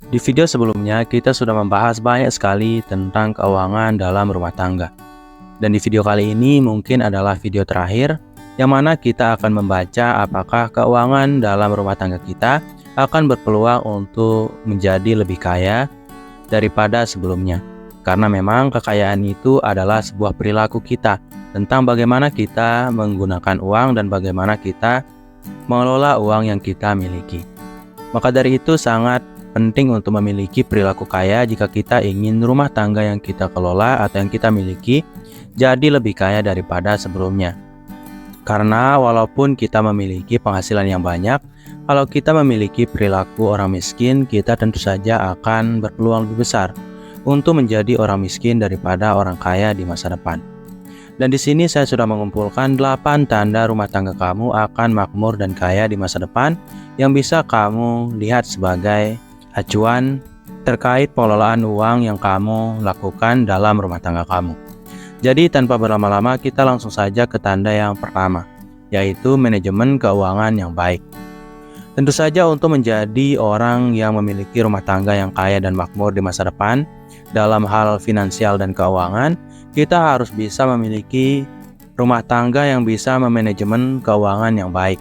Di video sebelumnya, kita sudah membahas banyak sekali tentang keuangan dalam rumah tangga. Dan di video kali ini mungkin adalah video terakhir, yang mana kita akan membaca apakah keuangan dalam rumah tangga kita akan berpeluang untuk menjadi lebih kaya daripada sebelumnya. Karena memang kekayaan itu adalah sebuah perilaku kita tentang bagaimana kita menggunakan uang dan bagaimana kita mengelola uang yang kita miliki. Maka dari itu sangat penting untuk memiliki perilaku kaya jika kita ingin rumah tangga yang kita kelola atau yang kita miliki jadi lebih kaya daripada sebelumnya. Karena walaupun kita memiliki penghasilan yang banyak, kalau kita memiliki perilaku orang miskin, kita tentu saja akan berpeluang lebih besar untuk menjadi orang miskin daripada orang kaya di masa depan. Dan di sini saya sudah mengumpulkan 8 tanda rumah tangga kamu akan makmur dan kaya di masa depan yang bisa kamu lihat sebagai acuan terkait pengelolaan uang yang kamu lakukan dalam rumah tangga kamu. Jadi tanpa berlama-lama kita langsung saja ke tanda yang pertama, yaitu manajemen keuangan yang baik. Tentu saja untuk menjadi orang yang memiliki rumah tangga yang kaya dan makmur di masa depan, dalam hal finansial dan keuangan, kita harus bisa memiliki rumah tangga yang bisa memanajemen keuangan yang baik.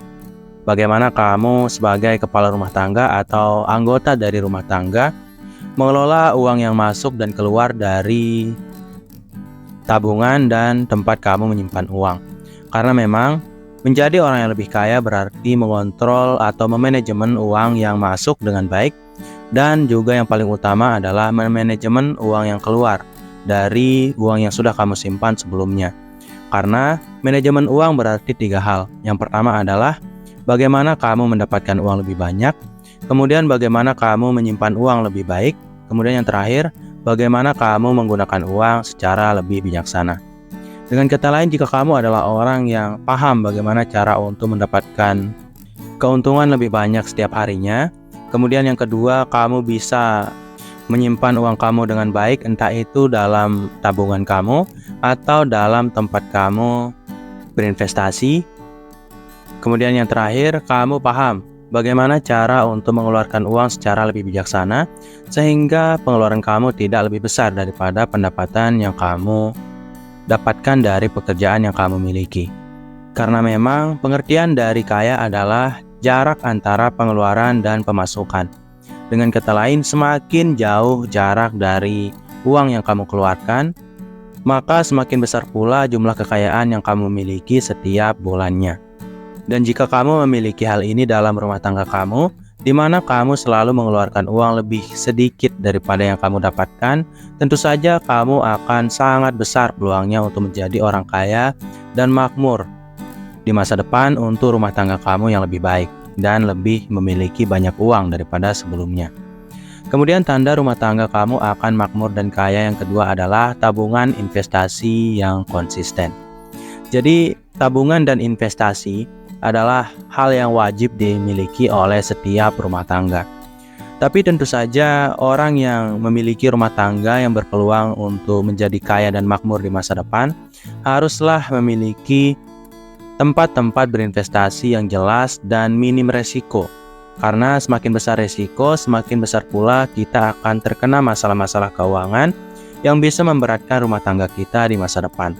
Bagaimana kamu sebagai kepala rumah tangga atau anggota dari rumah tangga mengelola uang yang masuk dan keluar dari tabungan dan tempat kamu menyimpan uang. Karena memang menjadi orang yang lebih kaya berarti mengontrol atau memanajemen uang yang masuk dengan baik, dan juga yang paling utama adalah memanajemen uang yang keluar dari uang yang sudah kamu simpan sebelumnya. Karena manajemen uang berarti 3 hal. Yang pertama adalah bagaimana kamu mendapatkan uang lebih banyak, kemudian bagaimana kamu menyimpan uang lebih baik, kemudian yang terakhir, bagaimana kamu menggunakan uang secara lebih bijaksana. Dengan kata lain, jika kamu adalah orang yang paham bagaimana cara untuk mendapatkan keuntungan lebih banyak setiap harinya, kemudian yang kedua, kamu bisa menyimpan uang kamu dengan baik, entah itu dalam tabungan kamu atau dalam tempat kamu berinvestasi. Kemudian yang terakhir, kamu paham bagaimana cara untuk mengeluarkan uang secara lebih bijaksana sehingga pengeluaran kamu tidak lebih besar daripada pendapatan yang kamu dapatkan dari pekerjaan yang kamu miliki. Karena memang pengertian dari kaya adalah jarak antara pengeluaran dan pemasukan. Dengan kata lain, semakin jauh jarak dari uang yang kamu keluarkan, maka semakin besar pula jumlah kekayaan yang kamu miliki setiap bulannya. Dan jika kamu memiliki hal ini dalam rumah tangga kamu, di mana kamu selalu mengeluarkan uang lebih sedikit daripada yang kamu dapatkan, tentu saja kamu akan sangat besar peluangnya untuk menjadi orang kaya dan makmur di masa depan untuk rumah tangga kamu yang lebih baik dan lebih memiliki banyak uang daripada sebelumnya. Kemudian tanda rumah tangga kamu akan makmur dan kaya yang kedua adalah tabungan investasi yang konsisten. Jadi tabungan dan investasi adalah hal yang wajib dimiliki oleh setiap rumah tangga. Tapi tentu saja orang yang memiliki rumah tangga yang berpeluang untuk menjadi kaya dan makmur di masa depan haruslah memiliki tempat-tempat berinvestasi yang jelas dan minim resiko. Karena semakin besar resiko, semakin besar pula kita akan terkena masalah-masalah keuangan yang bisa memberatkan rumah tangga kita di masa depan.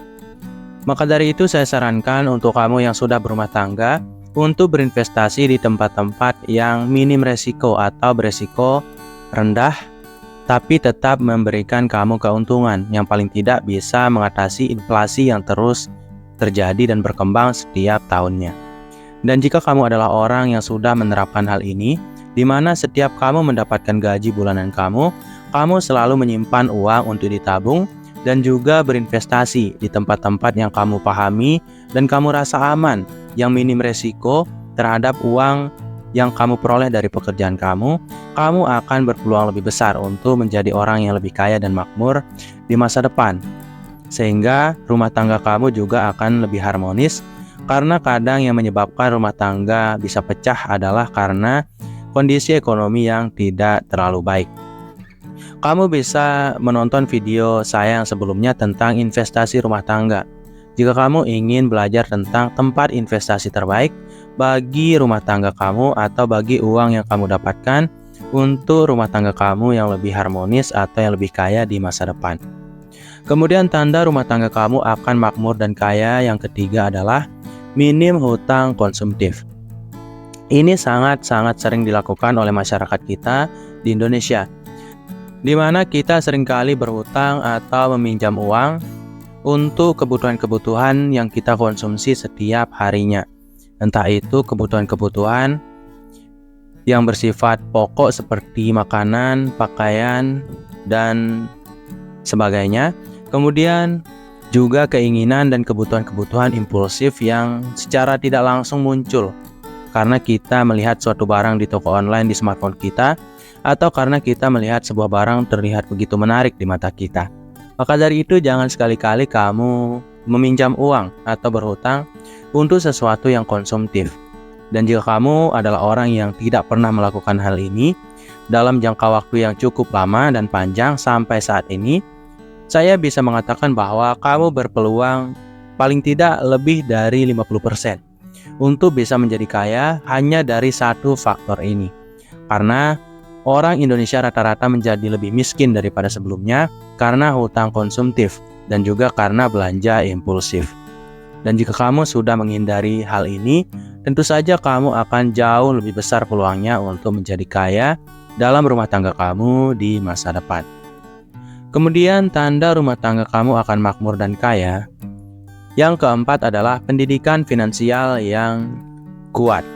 Maka dari itu saya sarankan untuk kamu yang sudah berumah tangga untuk berinvestasi di tempat-tempat yang minim resiko atau beresiko rendah, tapi tetap memberikan kamu keuntungan yang paling tidak bisa mengatasi inflasi yang terus terjadi dan berkembang setiap tahunnya. Dan jika kamu adalah orang yang sudah menerapkan hal ini, di mana setiap kamu mendapatkan gaji bulanan kamu selalu menyimpan uang untuk ditabung dan juga berinvestasi di tempat-tempat yang kamu pahami dan kamu rasa aman, yang minim resiko terhadap uang yang kamu peroleh dari pekerjaan kamu akan berpeluang lebih besar untuk menjadi orang yang lebih kaya dan makmur di masa depan. Sehingga rumah tangga kamu juga akan lebih harmonis, karena kadang yang menyebabkan rumah tangga bisa pecah adalah karena kondisi ekonomi yang tidak terlalu baik. Kamu bisa menonton video saya yang sebelumnya tentang investasi rumah tangga. Jika kamu ingin belajar tentang tempat investasi terbaik bagi rumah tangga kamu atau bagi uang yang kamu dapatkan, untuk rumah tangga kamu yang lebih harmonis atau yang lebih kaya di masa depan. Kemudian tanda rumah tangga kamu akan makmur dan kaya yang ketiga adalah minim hutang konsumtif. Ini sangat-sangat sering dilakukan oleh masyarakat kita di Indonesia, di mana kita seringkali berhutang atau meminjam uang untuk kebutuhan-kebutuhan yang kita konsumsi setiap harinya. Entah itu kebutuhan-kebutuhan yang bersifat pokok seperti makanan, pakaian, dan sebagainya. Kemudian juga keinginan dan kebutuhan-kebutuhan impulsif yang secara tidak langsung muncul karena kita melihat suatu barang di toko online di smartphone kita, atau karena kita melihat sebuah barang terlihat begitu menarik di mata kita. Maka dari itu jangan sekali-kali kamu meminjam uang atau berhutang untuk sesuatu yang konsumtif. Dan jika kamu adalah orang yang tidak pernah melakukan hal ini dalam jangka waktu yang cukup lama dan panjang sampai saat ini, saya bisa mengatakan bahwa kamu berpeluang paling tidak lebih dari 50% untuk bisa menjadi kaya hanya dari satu faktor ini. Karena orang Indonesia rata-rata menjadi lebih miskin daripada sebelumnya karena hutang konsumtif dan juga karena belanja impulsif. Dan jika kamu sudah menghindari hal ini, tentu saja kamu akan jauh lebih besar peluangnya untuk menjadi kaya dalam rumah tangga kamu di masa depan. Kemudian tanda rumah tangga kamu akan makmur dan kaya. Yang keempat adalah pendidikan finansial yang kuat.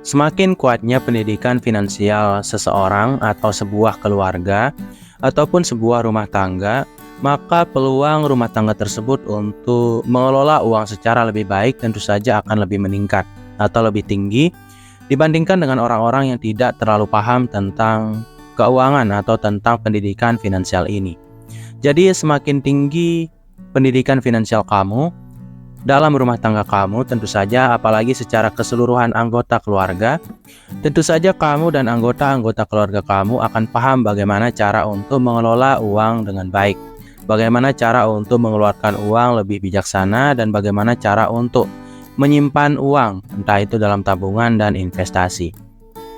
Semakin kuatnya pendidikan finansial seseorang atau sebuah keluarga ataupun sebuah rumah tangga, maka peluang rumah tangga tersebut untuk mengelola uang secara lebih baik tentu saja akan lebih meningkat atau lebih tinggi dibandingkan dengan orang-orang yang tidak terlalu paham tentang keuangan atau tentang pendidikan finansial ini. Jadi semakin tinggi pendidikan finansial kamu dalam rumah tangga kamu, tentu saja apalagi secara keseluruhan anggota keluarga, tentu saja kamu dan anggota-anggota keluarga kamu akan paham bagaimana cara untuk mengelola uang dengan baik, bagaimana cara untuk mengeluarkan uang lebih bijaksana, dan bagaimana cara untuk menyimpan uang, entah itu dalam tabungan dan investasi.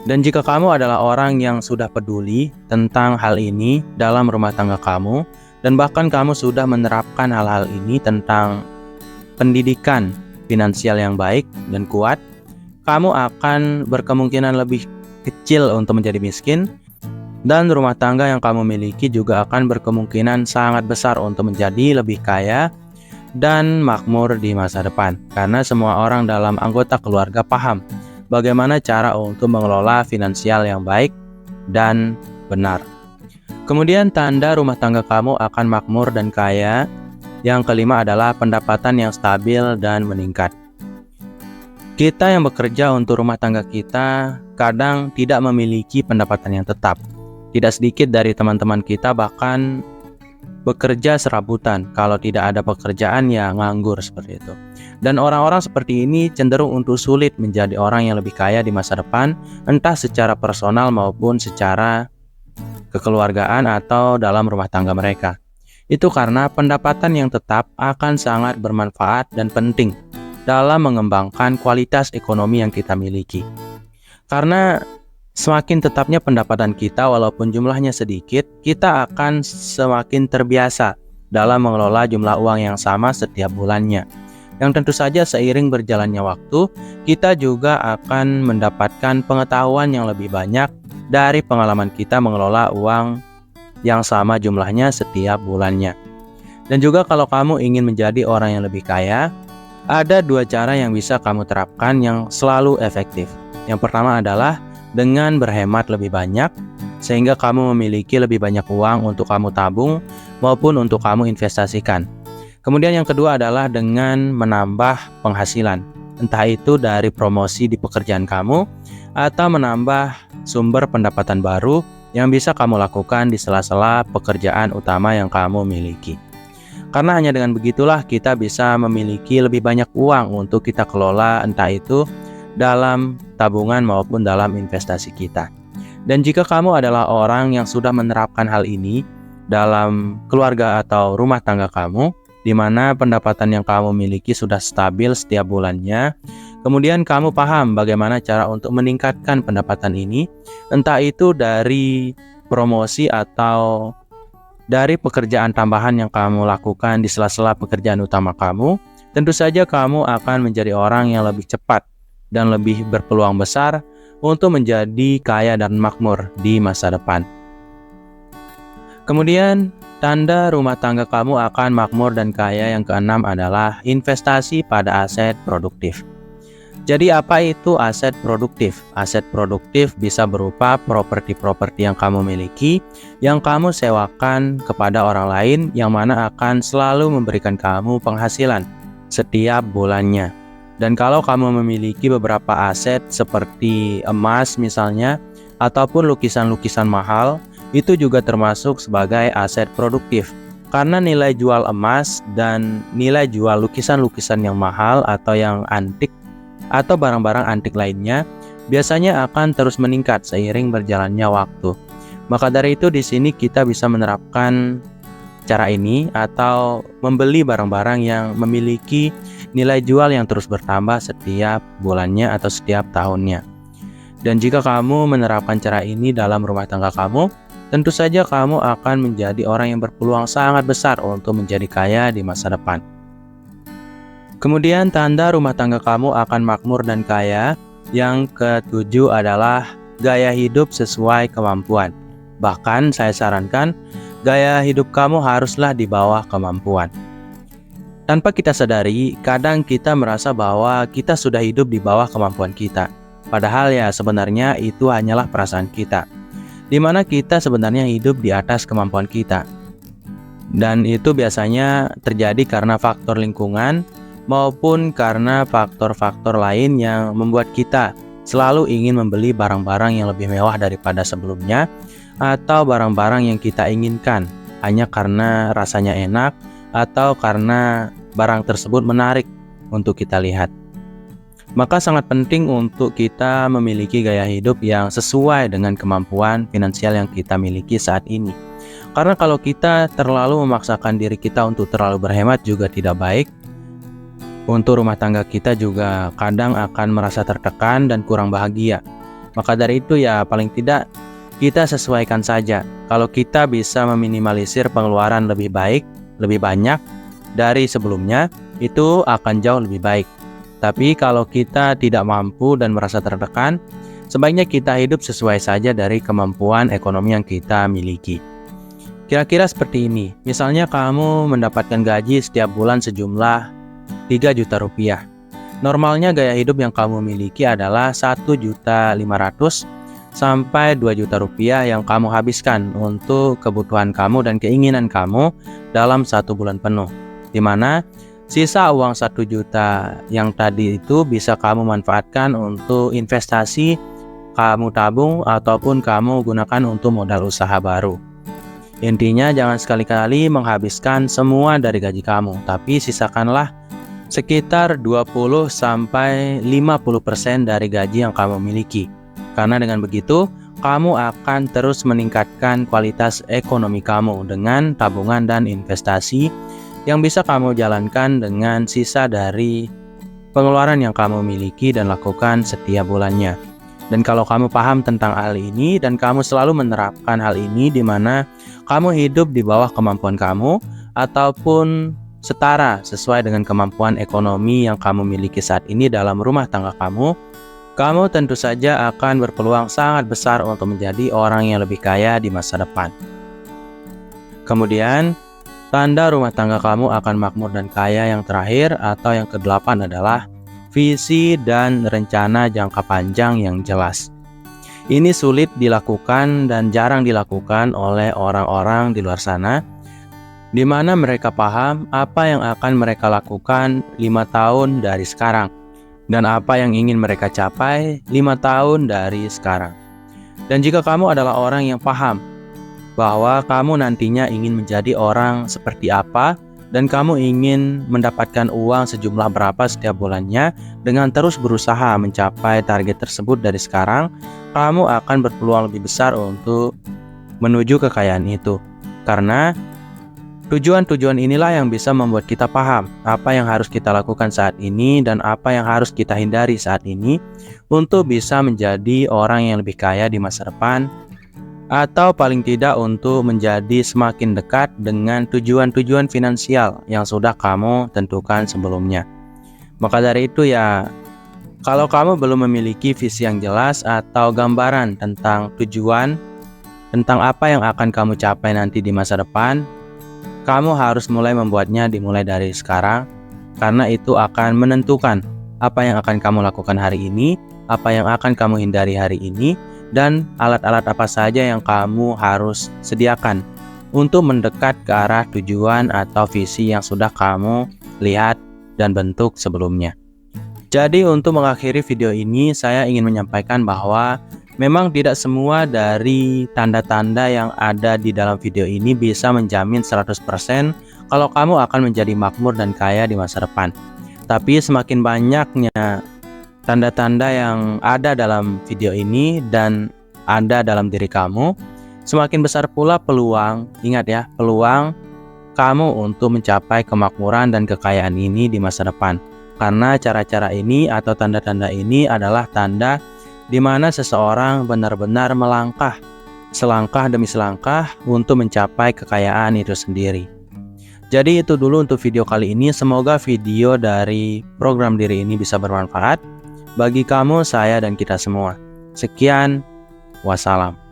Dan jika kamu adalah orang yang sudah peduli tentang hal ini dalam rumah tangga kamu, dan bahkan kamu sudah menerapkan hal-hal ini tentang pendidikan finansial yang baik dan kuat, kamu akan berkemungkinan lebih kecil untuk menjadi miskin, dan rumah tangga yang kamu miliki juga akan berkemungkinan sangat besar untuk menjadi lebih kaya dan makmur di masa depan, karena semua orang dalam anggota keluarga paham bagaimana cara untuk mengelola finansial yang baik dan benar. Kemudian tanda rumah tangga kamu akan makmur dan kaya yang kelima adalah pendapatan yang stabil dan meningkat. Kita yang bekerja untuk rumah tangga kita kadang tidak memiliki pendapatan yang tetap. Tidak sedikit dari teman-teman kita bahkan bekerja serabutan, kalau tidak ada pekerjaan ya nganggur seperti itu. Dan orang-orang seperti ini cenderung untuk sulit menjadi orang yang lebih kaya di masa depan, entah secara personal maupun secara kekeluargaan atau dalam rumah tangga mereka. Itu karena pendapatan yang tetap akan sangat bermanfaat dan penting dalam mengembangkan kualitas ekonomi yang kita miliki. Karena semakin tetapnya pendapatan kita walaupun jumlahnya sedikit, kita akan semakin terbiasa dalam mengelola jumlah uang yang sama setiap bulannya. Yang tentu saja seiring berjalannya waktu, kita juga akan mendapatkan pengetahuan yang lebih banyak dari pengalaman kita mengelola uang yang sama jumlahnya setiap bulannya. Dan juga kalau kamu ingin menjadi orang yang lebih kaya, ada dua cara yang bisa kamu terapkan yang selalu efektif. Yang pertama adalah dengan berhemat lebih banyak, sehingga kamu memiliki lebih banyak uang untuk kamu tabung maupun untuk kamu investasikan. Kemudian yang kedua adalah dengan menambah penghasilan, entah itu dari promosi di pekerjaan kamu atau menambah sumber pendapatan baru yang bisa kamu lakukan di sela-sela pekerjaan utama yang kamu miliki. Karena hanya dengan begitulah kita bisa memiliki lebih banyak uang untuk kita kelola, entah itu dalam tabungan maupun dalam investasi kita. Dan jika kamu adalah orang yang sudah menerapkan hal ini dalam keluarga atau rumah tangga kamu, di mana pendapatan yang kamu miliki sudah stabil setiap bulannya, Kemudian kamu paham bagaimana cara untuk meningkatkan pendapatan ini, entah itu dari promosi atau dari pekerjaan tambahan yang kamu lakukan di sela-sela pekerjaan utama kamu. Tentu saja kamu akan menjadi orang yang lebih cepat dan lebih berpeluang besar untuk menjadi kaya dan makmur di masa depan. Kemudian, tanda rumah tangga kamu akan makmur dan kaya yang keenam adalah investasi pada aset produktif. Jadi apa itu aset produktif? Aset produktif bisa berupa properti-properti yang kamu miliki, yang kamu sewakan kepada orang lain, yang mana akan selalu memberikan kamu penghasilan setiap bulannya. Dan kalau kamu memiliki beberapa aset seperti emas misalnya, ataupun lukisan-lukisan mahal, itu juga termasuk sebagai aset produktif. Karena nilai jual emas dan nilai jual lukisan-lukisan yang mahal atau yang antik atau barang-barang antik lainnya biasanya akan terus meningkat seiring berjalannya waktu. Maka dari itu di sini kita bisa menerapkan cara ini atau membeli barang-barang yang memiliki nilai jual yang terus bertambah setiap bulannya atau setiap tahunnya. Dan jika kamu menerapkan cara ini dalam rumah tangga kamu, tentu saja kamu akan menjadi orang yang berpeluang sangat besar untuk menjadi kaya di masa depan. Kemudian tanda rumah tangga kamu akan makmur dan kaya yang ketujuh adalah gaya hidup sesuai kemampuan. Bahkan saya sarankan gaya hidup kamu haruslah di bawah kemampuan. Tanpa kita sadari, kadang kita merasa bahwa kita sudah hidup di bawah kemampuan kita. Padahal ya sebenarnya itu hanyalah perasaan kita, di mana kita sebenarnya hidup di atas kemampuan kita. Dan itu biasanya terjadi karena faktor lingkungan maupun karena faktor-faktor lain yang membuat kita selalu ingin membeli barang-barang yang lebih mewah daripada sebelumnya, atau barang-barang yang kita inginkan hanya karena rasanya enak atau karena barang tersebut menarik untuk kita lihat. Maka sangat penting untuk kita memiliki gaya hidup yang sesuai dengan kemampuan finansial yang kita miliki saat ini. Karena kalau kita terlalu memaksakan diri kita untuk terlalu berhemat juga tidak baik. Untuk rumah tangga kita juga kadang akan merasa tertekan dan kurang bahagia. Maka dari itu ya paling tidak kita sesuaikan saja. Kalau kita bisa meminimalisir pengeluaran lebih baik, lebih banyak dari sebelumnya, itu akan jauh lebih baik. Tapi kalau kita tidak mampu dan merasa tertekan, sebaiknya kita hidup sesuai saja dari kemampuan ekonomi yang kita miliki. Kira-kira seperti ini. Misalnya kamu mendapatkan gaji setiap bulan sejumlah 3 juta rupiah. Normalnya gaya hidup yang kamu miliki adalah 1.500.000 sampai 2 juta rupiah yang kamu habiskan untuk kebutuhan kamu dan keinginan kamu dalam 1 bulan penuh, di mana sisa uang 1 juta yang tadi itu bisa kamu manfaatkan untuk investasi, kamu tabung, ataupun kamu gunakan untuk modal usaha baru. Intinya jangan sekali-kali menghabiskan semua dari gaji kamu, tapi sisakanlah sekitar 20-50% dari gaji yang kamu miliki. Karena dengan begitu, kamu akan terus meningkatkan kualitas ekonomi kamu dengan tabungan dan investasi yang bisa kamu jalankan dengan sisa dari pengeluaran yang kamu miliki dan lakukan setiap bulannya. Dan kalau kamu paham tentang hal ini dan kamu selalu menerapkan hal ini di mana kamu hidup di bawah kemampuan kamu ataupun setara sesuai dengan kemampuan ekonomi yang kamu miliki saat ini dalam rumah tangga kamu tentu saja akan berpeluang sangat besar untuk menjadi orang yang lebih kaya di masa depan. Kemudian, tanda rumah tangga kamu akan makmur dan kaya yang terakhir atau yang ke-8 adalah visi dan rencana jangka panjang yang jelas. Ini sulit dilakukan dan jarang dilakukan oleh orang-orang di luar sana, di mana mereka paham apa yang akan mereka lakukan 5 tahun dari sekarang dan apa yang ingin mereka capai 5 tahun dari sekarang. Dan jika kamu adalah orang yang paham bahwa kamu nantinya ingin menjadi orang seperti apa dan kamu ingin mendapatkan uang sejumlah berapa setiap bulannya dengan terus berusaha mencapai target tersebut dari sekarang, kamu akan berpeluang lebih besar untuk menuju kekayaan itu. Karena Tujuan-tujuan inilah yang bisa membuat kita paham apa yang harus kita lakukan saat ini dan apa yang harus kita hindari saat ini untuk bisa menjadi orang yang lebih kaya di masa depan, atau paling tidak untuk menjadi semakin dekat dengan tujuan-tujuan finansial yang sudah kamu tentukan sebelumnya. Maka dari itu ya, kalau kamu belum memiliki visi yang jelas atau gambaran tentang tujuan, tentang apa yang akan kamu capai nanti di masa depan, kamu harus mulai membuatnya dimulai dari sekarang, karena itu akan menentukan apa yang akan kamu lakukan hari ini, apa yang akan kamu hindari hari ini, dan alat-alat apa saja yang kamu harus sediakan untuk mendekat ke arah tujuan atau visi yang sudah kamu lihat dan bentuk sebelumnya. Jadi untuk mengakhiri video ini, saya ingin menyampaikan bahwa memang tidak semua dari tanda-tanda yang ada di dalam video ini bisa menjamin 100% kalau kamu akan menjadi makmur dan kaya di masa depan. Tapi semakin banyaknya tanda-tanda yang ada dalam video ini dan ada dalam diri kamu, semakin besar pula peluang, ingat ya, peluang kamu untuk mencapai kemakmuran dan kekayaan ini di masa depan. Karena cara-cara ini atau tanda-tanda ini adalah tanda di mana seseorang benar-benar melangkah selangkah demi selangkah untuk mencapai kekayaan itu sendiri. Jadi itu dulu untuk video kali ini. Semoga video dari program diri ini bisa bermanfaat bagi kamu, saya, dan kita semua. Sekian, wassalam.